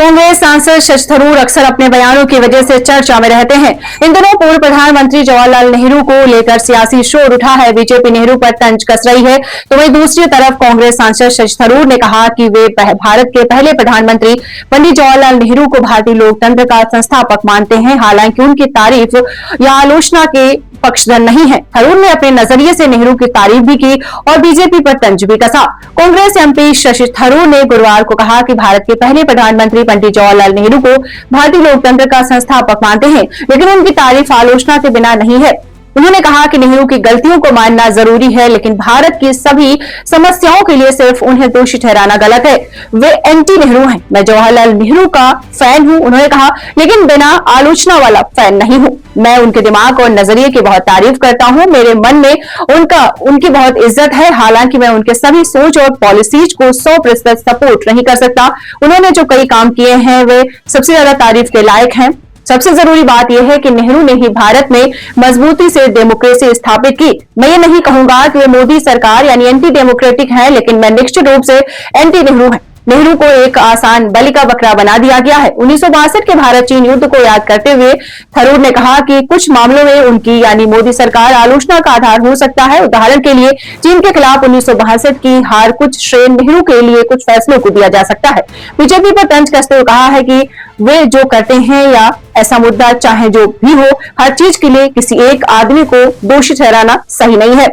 कांग्रेस सांसद शशि थरूर अक्सर अपने बयानों की वजह से चर्चा में रहते हैं। इन दिनों पूर्व प्रधानमंत्री जवाहरलाल नेहरू को लेकर सियासी शोर उठा है। बीजेपी नेहरू पर तंज कस रही है, तो वहीं दूसरी तरफ कांग्रेस सांसद शशि थरूर ने कहा कि वे भारत के पहले प्रधानमंत्री पंडित जवाहरलाल नेहरू को भारतीय लोकतंत्र का संस्थापक मानते हैं। हालांकि उनकी तारीफ या आलोचना के पक्षधर नहीं है। थरूर ने अपने नजरिए से नेहरू की तारीफ भी की और बीजेपी पर तंज भी कसा। कांग्रेस एमपी शशि थरूर ने गुरुवार को कहा कि भारत के पहले प्रधानमंत्री पंडित जवाहरलाल नेहरू को भारतीय लोकतंत्र का संस्थापक मानते हैं, लेकिन उनकी तारीफ आलोचना के बिना नहीं है। उन्होंने कहा कि नेहरू की गलतियों को मानना जरूरी है, लेकिन भारत की सभी समस्याओं के लिए सिर्फ उन्हें दोषी ठहराना गलत है। वे एंटी नेहरू हैं। मैं जवाहरलाल नेहरू का फैन हूं, उन्होंने कहा, लेकिन बिना आलोचना वाला फैन नहीं हूं। मैं उनके दिमाग और नजरिए की बहुत तारीफ करता हूं। मेरे मन में उनकी बहुत इज्जत है। हालांकि मैं उनके सभी सोच और पॉलिसीज को 100% सपोर्ट नहीं कर सकता। उन्होंने जो कई काम किए हैं वे सबसे ज्यादा तारीफ के लायक हैं। सबसे जरूरी बात यह है कि नेहरू ने ही भारत में मजबूती से डेमोक्रेसी स्थापित की। मैं ये नहीं कहूंगा कि वे मोदी सरकार यानी एंटी डेमोक्रेटिक है, लेकिन मैं निश्चित रूप से एंटी नेहरू है। नेहरू को एक आसान बलि का बकरा बना दिया गया है। 1962 के भारत चीन युद्ध को याद करते हुए थरूर ने कहा कि कुछ मामलों में उनकी यानी मोदी सरकार आलोचना का आधार हो सकता है। उदाहरण के लिए चीन के खिलाफ 1962 की हार कुछ श्रेय नेहरू के लिए कुछ फैसलों को दिया जा सकता है। बीजेपी पर तंज कसते हुए कहा है कि वे जो करते हैं या ऐसा मुद्दा चाहे जो भी हो, हर चीज के लिए किसी एक आदमी को दोषी ठहराना सही नहीं है।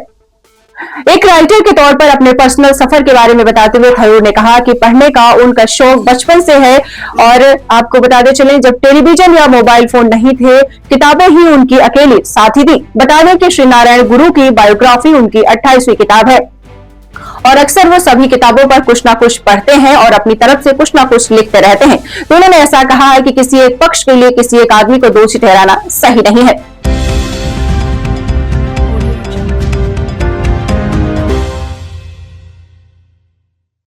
एक राइटर के तौर पर अपने पर्सनल सफर के बारे में बताते हुए थरूर ने कहा कि पढ़ने का उनका शौक बचपन से है और आपको बताते चलें, जब टेलीविजन या मोबाइल फोन नहीं थे, किताबें ही उनकी अकेली साथी थी। बता दें कि श्री नारायण गुरु की बायोग्राफी उनकी 28वीं किताब है और अक्सर वो सभी किताबों पर कुछ ना कुछ पढ़ते हैं और अपनी तरफ से कुछ ना कुछ लिखते रहते हैं। तो उन्होंने ऐसा कहा है कि किसी एक पक्ष के लिए किसी एक आदमी को दोषी ठहराना सही नहीं है।